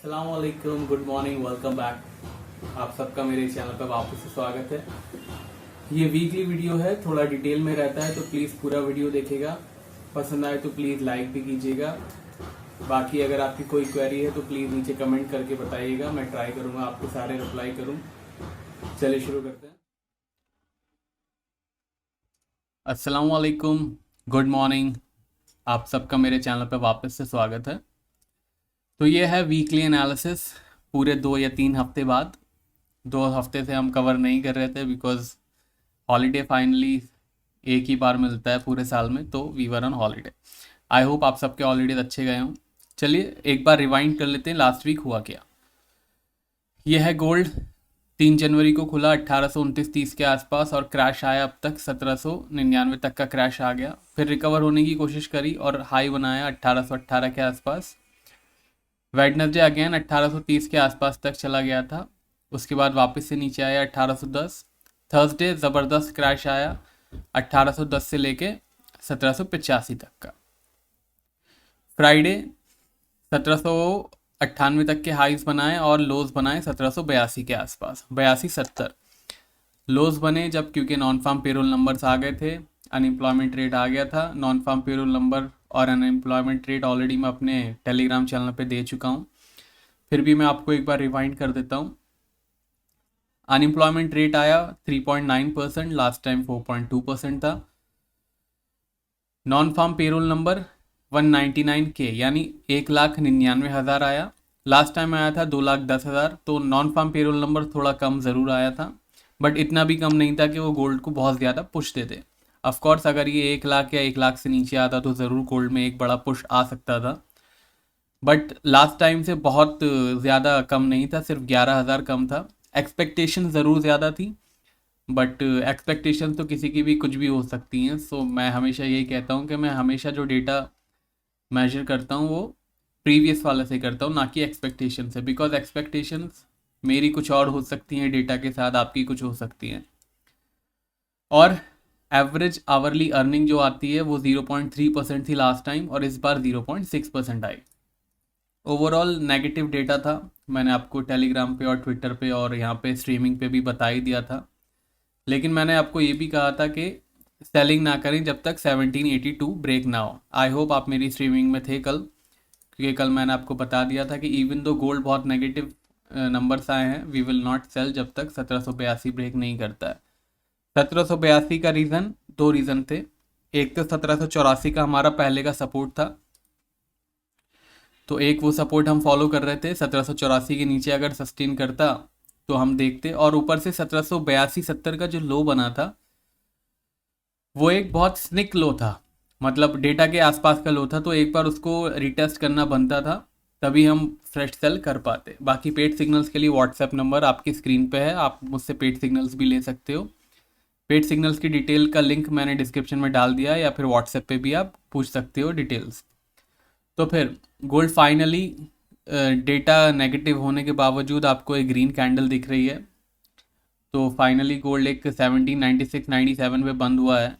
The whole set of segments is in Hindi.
अस्सलामुअलैकुम, गुड मॉर्निंग, वेलकम बैक। आप सबका मेरे चैनल पर वापस से स्वागत है। ये वीकली वीडियो है, थोड़ा डिटेल में रहता है तो प्लीज़ पूरा वीडियो देखिएगा। पसंद आए तो प्लीज़ लाइक भी कीजिएगा। बाकी अगर आपकी कोई क्वेरी है तो प्लीज़ नीचे कमेंट करके बताइएगा, मैं ट्राई करूँगा आपके सारे रिप्लाई करूँ। चलिए शुरू करते हैं। अस्सलामुअलैकुम, गुड मॉर्निंग, आप सबका मेरे चैनल पर वापस से स्वागत है। तो ये है वीकली एनालिसिस पूरे 2 या 3 हफ्ते बाद। 2 हफ्ते से हम कवर नहीं कर रहे थे बिकॉज हॉलीडे फाइनली एक ही बार मिलता है पूरे साल में, तो we were on holiday. I hope आप सबके हॉलीडेज अच्छे गए हों। चलिए एक बार रिवाइंड कर लेते हैं लास्ट वीक हुआ क्या। यह है गोल्ड, 3 जनवरी को खुला 1829-30 के आसपास और क्रैश आया अब तक 1799 तक का क्रैश आ गया। फिर रिकवर होने की कोशिश करी और हाई बनाया 1818 के आसपास। वेडनेसडे अगेन 1830 के आसपास तक चला गया था, उसके बाद वापस से नीचे आया 1810। थर्सडे ज़बरदस्त क्रैश आया 1810 से लेके 1785 तक का। फ्राइडे 1798 तक के हाइज बनाए और लोज बनाए 1782 के आसपास, 82-70 लोज बने जब, क्योंकि नॉन फार्म पेरोल नंबर्स आ गए थे, अनएम्प्लॉयमेंट रेट आ गया था। नॉन फार्म पेरोल नंबर और अनएम्प्लॉयमेंट रेट ऑलरेडी मैं अपने टेलीग्राम चैनल पे दे चुका हूँ, फिर भी मैं आपको एक बार रिवाइंड कर देता हूँ। अनएम्प्लॉयमेंट रेट आया 3.9%, लास्ट टाइम 4.2% था। Non farm payroll number 199K यानी 1,99,000 आया, लास्ट टाइम आया था 2,10,000। तो नॉन फार्म पेरोल नंबर थोड़ा कम ज़रूर आया था, बट इतना भी कम नहीं था कि वो गोल्ड को बहुत ज़्यादा पुश दे दे। ऑफकोर्स अगर ये 1 लाख या 1 लाख से नीचे आता तो ज़रूर गोल्ड में एक बड़ा पुश आ सकता था, बट लास्ट टाइम से बहुत ज़्यादा कम नहीं था, सिर्फ 11,000 कम था। एक्सपेक्टेशन ज़रूर ज़्यादा थी, बट एक्सपेक्टेशन तो किसी की भी कुछ भी हो सकती हैं। सो मैं हमेशा यही कहता हूँ कि मैं हमेशा जो डेटा मेजर करता हूँ वो प्रीवियस वाले से करता हूँ, ना कि एक्सपेक्टेशन से, बिकॉज एक्सपेक्टेशंस मेरी कुछ और हो सकती हैं, डेटा के साथ आपकी कुछ हो सकती हैं। और एवरेज आवरली अर्निंग जो आती है वो 0.3% थी लास्ट टाइम और इस बार 0.6% आई। ओवरऑल नेगेटिव डेटा था, मैंने आपको टेलीग्राम पे और ट्विटर पे और यहाँ पे स्ट्रीमिंग पे भी बता ही दिया था। लेकिन मैंने आपको ये भी कहा था कि सेलिंग ना करें जब तक 1782 ब्रेक ना हो। आई होप आप मेरी स्ट्रीमिंग में थे कल, क्योंकि कल मैंने आपको बता दिया था कि इवन दो गोल्ड बहुत नेगेटिव नंबर्स आए हैं, वी विल नॉट सेल जब तक 1782 ब्रेक नहीं करता है। 1782 का रीज़न, 2 रीज़न थे। एक तो 1784 का हमारा पहले का सपोर्ट था, तो एक वो सपोर्ट हम फॉलो कर रहे थे। 1784 के नीचे अगर सस्टेन करता तो हम देखते, और ऊपर से 1782-70 का जो लो बना था वो एक बहुत स्निक लो था, मतलब डेटा के आसपास का लो था, तो एक बार उसको रिटेस्ट करना बनता था, तभी हम फ्रेश सेल कर पाते। बाकी पेड सिग्नल्स के लिए व्हाट्सएप नंबर आपकी स्क्रीन पे है, आप मुझसे पेड सिग्नल्स भी ले सकते हो। पेड सिग्नल्स की डिटेल का लिंक मैंने डिस्क्रिप्शन में डाल दिया है, या फिर व्हाट्सएप पे भी आप पूछ सकते हो डिटेल्स। तो फिर गोल्ड फाइनली डेटा नेगेटिव होने के बावजूद आपको एक ग्रीन कैंडल दिख रही है, तो फाइनली गोल्ड एक 1796-97 पे बंद हुआ है।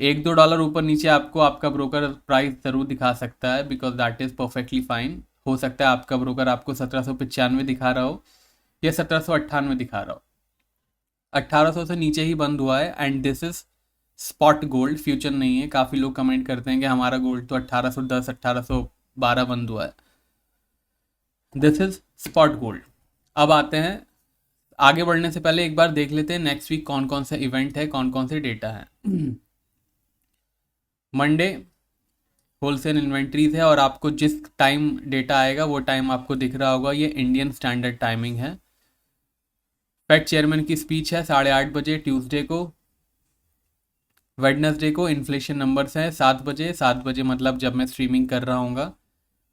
$1-2 ऊपर नीचे आपको आपका ब्रोकर प्राइस ज़रूर दिखा सकता है, because that is perfectly fine. हो सकता है आपका ब्रोकर आपको 1795 दिखा रहा हो या 1798 दिखा रहा हो। 1800 से नीचे ही बंद हुआ है, and this is spot gold, future नहीं है। काफ़ी लोग कमेंट करते हैं कि हमारा गोल्ड तो 1810 1812 बंद हुआ है, दिस इज़ स्पॉट गोल्ड। अब आते हैं, आगे बढ़ने से पहले एक बार देख लेते हैं नेक्स्ट वीक कौन कौन से इवेंट है, कौन कौन से डेटा है। मंडे होलसेल इन्वेंट्रीज है, और आपको जिस टाइम डेटा आएगा वो टाइम आपको दिख रहा होगा, ये इंडियन स्टैंडर्ड टाइमिंग है। फेड चेयरमैन की स्पीच है 8:30 बजे ट्यूसडे को। वेडनेसडे को इन्फ्लेशन नंबर्स हैं 7 बजे, 7 बजे मतलब जब मैं स्ट्रीमिंग कर रहा हूँगा,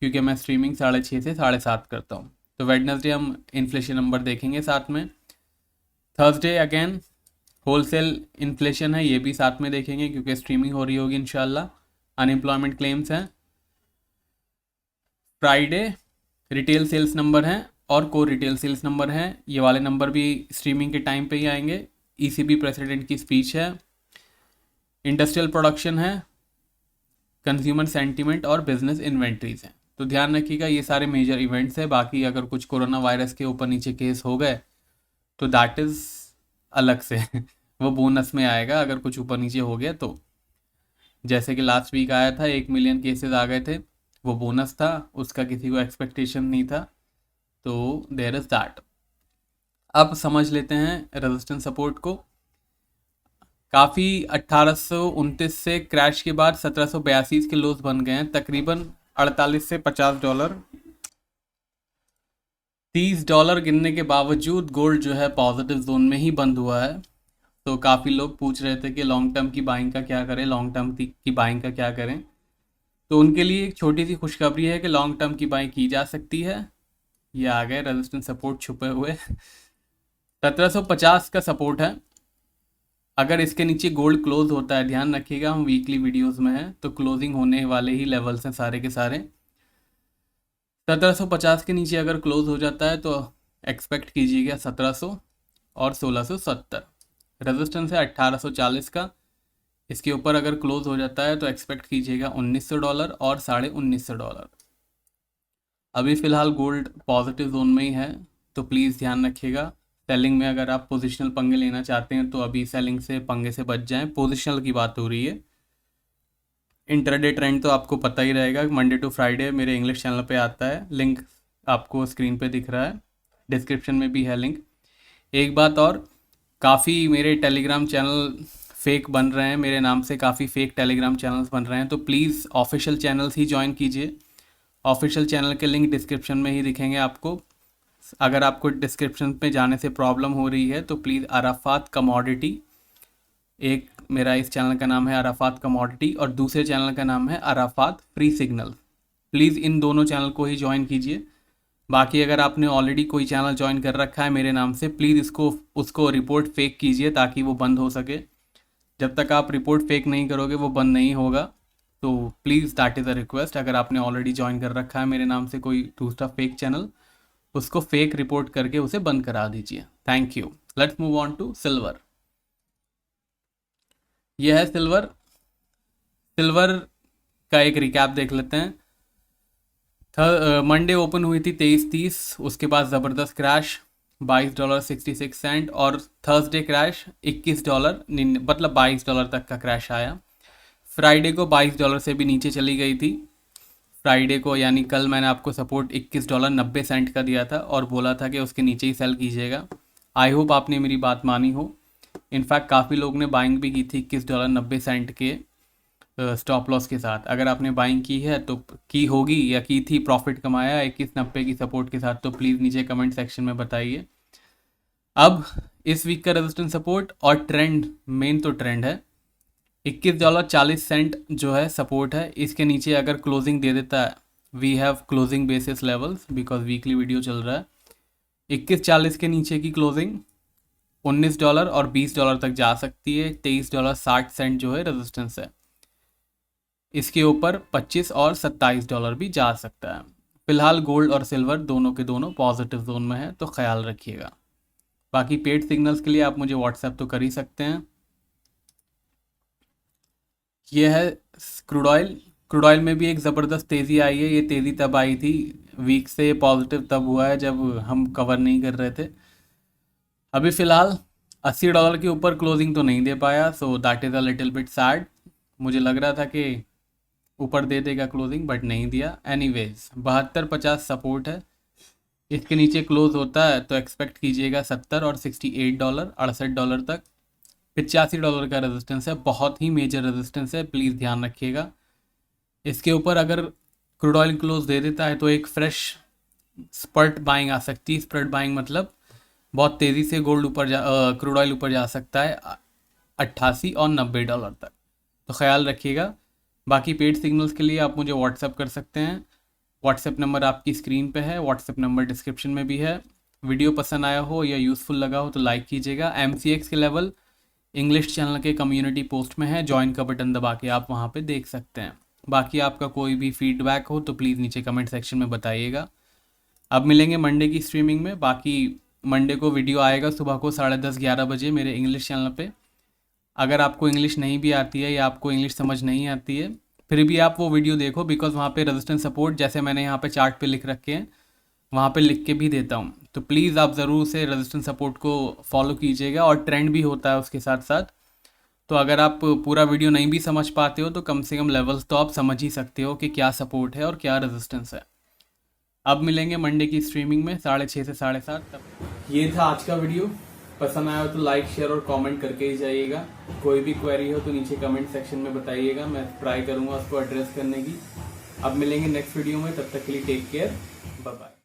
क्योंकि मैं स्ट्रीमिंग 6:30 से 7:30 करता हूँ। तो वेडनेसडे हम इन्फ्लेशन नंबर देखेंगे साथ में। थर्सडे अगेन होलसेल इन्फ्लेशन है, ये भी साथ में देखेंगे क्योंकि स्ट्रीमिंग हो रही होगी इंशाल्लाह। अनएम्प्लॉयमेंट क्लेम्स हैं। फ्राइडे रिटेल सेल्स नंबर हैं और कोर रिटेल सेल्स नंबर हैं, ये वाले नंबर भी स्ट्रीमिंग के टाइम पे ही आएंगे। ईसीबी प्रेसिडेंट की स्पीच है। इंडस्ट्रियल प्रोडक्शन है, कंज्यूमर सेंटीमेंट और बिजनेस इन्वेंट्रीज हैं। तो ध्यान रखिएगा, ये सारे मेजर इवेंट्स है। बाकी अगर कुछ कोरोना वायरस के ऊपर नीचे केस हो गए तो दैट इज़ अलग से वो बोनस में आएगा अगर कुछ ऊपर नीचे हो गया तो। जैसे कि लास्ट वीक आया था 1 मिलियन केसेस आ गए थे, वो बोनस था, उसका किसी को एक्सपेक्टेशन नहीं था, तो देयर इज़ दैट। अब समझ लेते हैं रेजिस्टेंस सपोर्ट को। काफ़ी 1829 से क्रैश के बाद 1782 के लोज बन गए हैं, तकरीबन 48 से $50। $30 गिरने के बावजूद गोल्ड जो है पॉजिटिव जोन में ही बंद हुआ है। तो काफ़ी लोग पूछ रहे थे कि लॉन्ग टर्म की बाइंग का क्या करें, लॉन्ग टर्म की बाइंग का क्या करें। तो उनके लिए एक छोटी सी खुशखबरी है कि लॉन्ग टर्म की बाइंग की जा सकती है। ये आ गए रेजिस्टेंस सपोर्ट छुपे हुए 1750 का सपोर्ट है। अगर इसके नीचे गोल्ड क्लोज होता है, ध्यान रखिएगा हम वीकली वीडियोस में हैं तो क्लोजिंग होने वाले ही लेवल्स हैं सारे के सारे। 1750 के नीचे अगर क्लोज हो जाता है तो एक्सपेक्ट कीजिएगा 1700 और 1670। रेजिस्टेंस है 1840 का, इसके ऊपर अगर क्लोज हो जाता है तो एक्सपेक्ट कीजिएगा $1900 और $1950। अभी फ़िलहाल गोल्ड पॉजिटिव जोन में ही है, तो प्लीज़ ध्यान रखिएगा। सेलिंग में अगर आप पोजिशनल पंगे लेना चाहते हैं तो अभी सेलिंग से पंगे से बच जाएं, पोजिशनल की बात हो रही है। इंटरडे ट्रेंड तो आपको पता ही रहेगा, मंडे टू फ्राइडे मेरे इंग्लिश चैनल पे आता है, लिंक आपको स्क्रीन पे दिख रहा है, डिस्क्रिप्शन में भी है लिंक। एक बात और, काफ़ी मेरे टेलीग्राम चैनल फेक बन रहे हैं, मेरे नाम से काफ़ी फेक टेलीग्राम चैनल्स बन रहे हैं, तो please official channels he join कीजिए। ऑफिशियल चैनल के लिंक डिस्क्रिप्शन में ही दिखेंगे आपको। अगर आपको डिस्क्रिप्शन पे जाने से प्रॉब्लम हो रही है तो प्लीज़ अराफात कमोडिटी, एक मेरा इस चैनल का नाम है अराफात कमोडिटी और दूसरे चैनल का नाम है अराफात फ्री सिग्नल, प्लीज़ इन दोनों चैनल को ही ज्वाइन कीजिए। बाकी अगर आपने ऑलरेडी कोई चैनल ज्वाइन कर रखा है मेरे नाम से, प्लीज़ उसको रिपोर्ट फेक कीजिए ताकि वो बंद हो सके। जब तक आप रिपोर्ट फेक नहीं करोगे वो बंद नहीं होगा। तो please that is a request, अगर आपने ऑलरेडी ज्वाइन कर रखा है मेरे नाम से कोई दूसरा फेक चैनल, उसको फेक रिपोर्ट करके उसे बंद करा दीजिए। Thank you. Let's move on to silver. यह है सिल्वर। सिल्वर का एक रिकैप देख लेते हैं। मंडे ओपन हुई थी 23:30, उसके बाद ज़बरदस्त क्रैश $22.66 और थर्सडे क्रैश $21, मतलब $22 तक का क्रैश आया। फ्राइडे को $22 से भी नीचे चली गई थी। फ्राइडे को यानी कल मैंने आपको सपोर्ट $21.90 का दिया था और बोला था कि उसके नीचे ही सेल कीजिएगा। आई होप आपने मेरी बात मानी हो। इनफैक्ट काफ़ी लोग ने बाइंग भी की थी $21.90 के स्टॉप लॉस के साथ। अगर आपने बाइंग की है तो की होगी या की थी, प्रॉफिट कमाया 21.90 की सपोर्ट के साथ, तो प्लीज़ नीचे कमेंट सेक्शन में बताइए। अब इस वीक का रेजिस्टेंस सपोर्ट और ट्रेंड, मेन तो ट्रेंड है, $21.40 जो है सपोर्ट है। इसके नीचे अगर क्लोजिंग दे देता है, we have closing basis levels because weekly video चल रहा है। 21.40 के नीचे की क्लोजिंग $19 और $20 तक जा सकती है। $23.60 जो है रेजिस्टेंस है। इसके ऊपर $25 और $27 भी जा सकता है। फिलहाल गोल्ड और सिल्वर दोनों के दोनों पॉजिटिव जोन में है, तो ख्याल रखिएगा। बाकी पेड सिग्नल्स के लिए आप मुझे व्हाट्सएप तो कर ही सकते हैं। यह है क्रूड ऑयल। क्रूड ऑयल में भी एक ज़बरदस्त तेज़ी आई है। ये तेज़ी तब आई थी, वीक से पॉजिटिव तब हुआ है जब हम कवर नहीं कर रहे थे। अभी फ़िलहाल $80 के ऊपर क्लोजिंग तो नहीं दे पाया, so that is a little bit sad. मुझे लग रहा था कि ऊपर दे देगा क्लोजिंग, बट नहीं दिया। एनीवेज 72.50 सपोर्ट है। इसके नीचे क्लोज होता है तो एक्सपेक्ट कीजिएगा $70 और $68, $68 तक। $85 का रेजिस्टेंस है, बहुत ही मेजर रेजिस्टेंस है, प्लीज़ ध्यान रखिएगा। इसके ऊपर अगर क्रूड ऑयल क्लोज दे देता है तो एक फ्रेश स्पर्ट बाइंग आ सकती है। स्पर्ट बाइंग मतलब बहुत तेज़ी से गोल्ड ऊपर क्रूड ऑयल ऊपर जा सकता है 88 और $90 तक, तो ख्याल रखिएगा। बाकी पेड सिग्नल्स के लिए आप मुझे व्हाट्सएप कर सकते हैं। व्हाट्सएप नंबर आपकी स्क्रीन पे है, व्हाट्सएप नंबर डिस्क्रिप्शन में भी है। वीडियो पसंद आया हो या यूज़फुल लगा हो तो लाइक कीजिएगा। MCX के लेवल इंग्लिश चैनल के कम्युनिटी पोस्ट में है, ज्वाइन का बटन दबा के आप वहाँ पे देख सकते हैं। बाकी आपका कोई भी फीडबैक हो तो प्लीज़ नीचे कमेंट सेक्शन में बताइएगा। अब मिलेंगे मंडे की स्ट्रीमिंग में। बाकी मंडे को वीडियो आएगा सुबह को 10:30-11 बजे मेरे इंग्लिश चैनल पे। अगर आपको इंग्लिश नहीं भी आती है या आपको इंग्लिश समझ नहीं आती है फिर भी आप वो वीडियो देखो, बिकॉज वहाँ पे रेजिस्टेंस सपोर्ट जैसे मैंने यहाँ पे चार्ट पे लिख रखे हैं वहाँ पे लिख के भी देता हूँ। तो प्लीज़ आप ज़रूर से रेजिस्टेंस सपोर्ट को फॉलो कीजिएगा, और ट्रेंड भी होता है उसके साथ साथ। तो अगर आप पूरा वीडियो नहीं भी समझ पाते हो तो कम से कम लेवल्स तो आप समझ ही सकते हो कि क्या सपोर्ट है और क्या रेजिस्टेंस है। अब मिलेंगे मंडे की स्ट्रीमिंग में 6:30 से 7:30 तक। ये था आज का वीडियो। पसंद आया हो तो लाइक, शेयर और कमेंट करके ही जाइएगा। कोई भी क्वेरी हो तो नीचे कमेंट सेक्शन में बताइएगा, मैं ट्राई करूँगा उसको एड्रेस करने की। अब मिलेंगे नेक्स्ट वीडियो में, तब तक के लिए टेक केयर, बाय बाय।